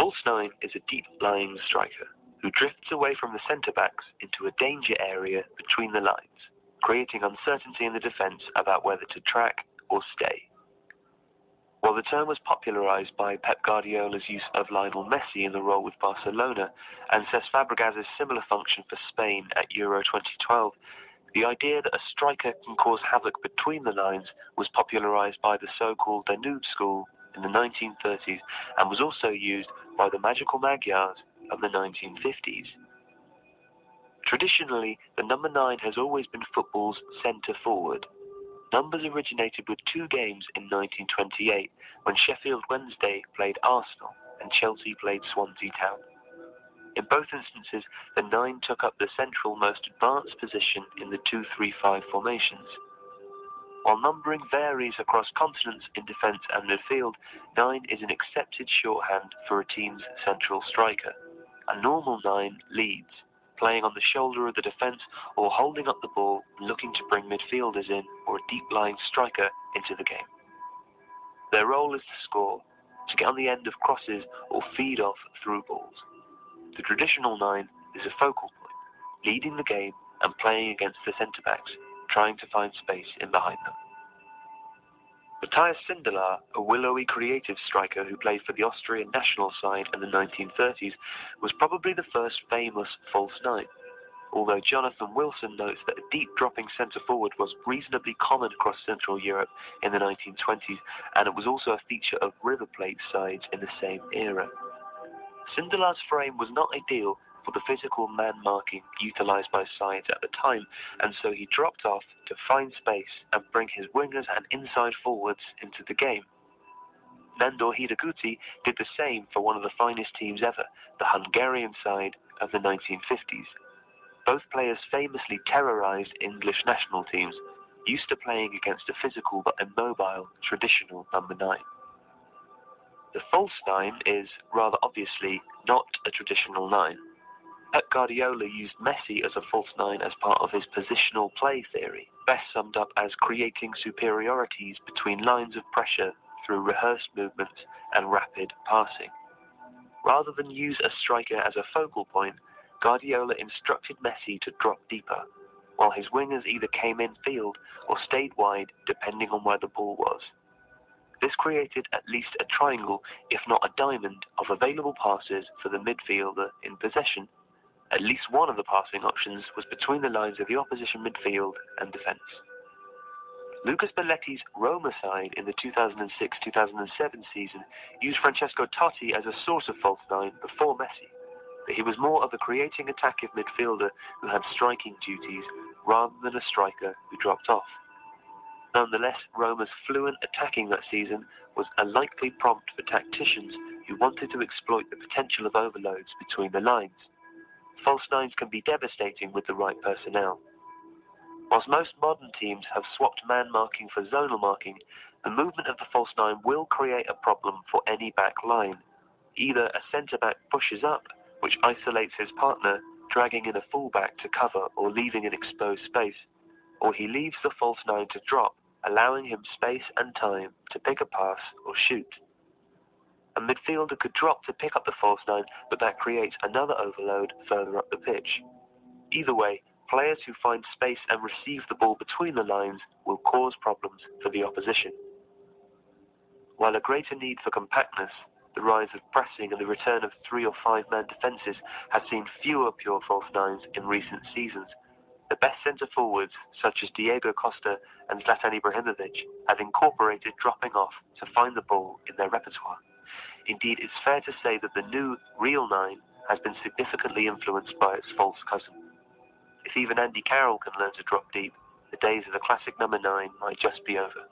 false nine is a deep-lying striker who drifts away from the centre-backs into a danger area between the lines, creating uncertainty in the defence about whether to track or stay. While the term was popularised by Pep Guardiola's use of Lionel Messi in the role with Barcelona and Cesc Fabregas's similar function for Spain at Euro 2012, the idea that a striker can cause havoc between the lines was popularised by the so-called Danube school in the 1930s and was also used by the Magical Magyars of the 1950s. Traditionally, the number 9 has always been football's centre forward. Numbers originated with 2 games in 1928 when Sheffield Wednesday played Arsenal and Chelsea played Swansea Town. In both instances, the 9 took up the central most advanced position in the 2-3-5 formations. While numbering varies across continents in defence and midfield, 9 is an accepted shorthand for a team's central striker. A normal 9 leads, playing on the shoulder of the defence or holding up the ball and looking to bring midfielders in or a deep-lying striker into the game. Their role is to score, to get on the end of crosses or feed off through balls. The traditional 9 is a focal point, leading the game and playing against the centre-backs, trying to find space in behind them. Matthias Sindelar, a willowy creative striker who played for the Austrian national side in the 1930s, was probably the first famous false 9. Although Jonathan Wilson notes that a deep dropping centre-forward was reasonably common across Central Europe in the 1920s, and it was also a feature of River Plate sides in the same era. Sindelar's frame was not ideal for the physical man-marking utilised by sides at the time, and so he dropped off to find space and bring his wingers and inside forwards into the game. Nandor Hidegkuti did the same for one of the finest teams ever, the Hungarian side of the 1950s. Both players famously terrorised English national teams, used to playing against a physical but immobile traditional number 9. The false 9 is, rather obviously, not a traditional 9. Pep Guardiola used Messi as a false 9 as part of his positional play theory, best summed up as creating superiorities between lines of pressure through rehearsed movements and rapid passing. Rather than use a striker as a focal point, Guardiola instructed Messi to drop deeper, while his wingers either came in field or stayed wide depending on where the ball was. This created at least a triangle, if not a diamond, of available passes for the midfielder in possession. At least one of the passing options was between the lines of the opposition midfield and defence. Lucas Belletti's Roma side in the 2006-2007 season used Francesco Totti as a sort of false 9 before Messi, but he was more of a creating attacking midfielder who had striking duties rather than a striker who dropped off. Nonetheless, Roma's fluent attacking that season was a likely prompt for tacticians who wanted to exploit the potential of overloads between the lines. False 9s can be devastating with the right personnel. Whilst most modern teams have swapped man marking for zonal marking, the movement of the false 9 will create a problem for any back line. Either a centre-back pushes up, which isolates his partner, dragging in a full-back to cover or leaving an exposed space, or he leaves the false 9 to drop, allowing him space and time to pick a pass or shoot. A midfielder could drop to pick up the false 9, but that creates another overload further up the pitch. Either way, players who find space and receive the ball between the lines will cause problems for the opposition. While a greater need for compactness, the rise of pressing and the return of 3 or 5 man defences has seen fewer pure false 9s in recent seasons. The best centre-forwards, such as Diego Costa and Zlatan Ibrahimovic, have incorporated dropping off to find the ball in their repertoire. Indeed, it's fair to say that the new real 9 has been significantly influenced by its false cousin. If even Andy Carroll can learn to drop deep, the days of the classic number 9 might just be over.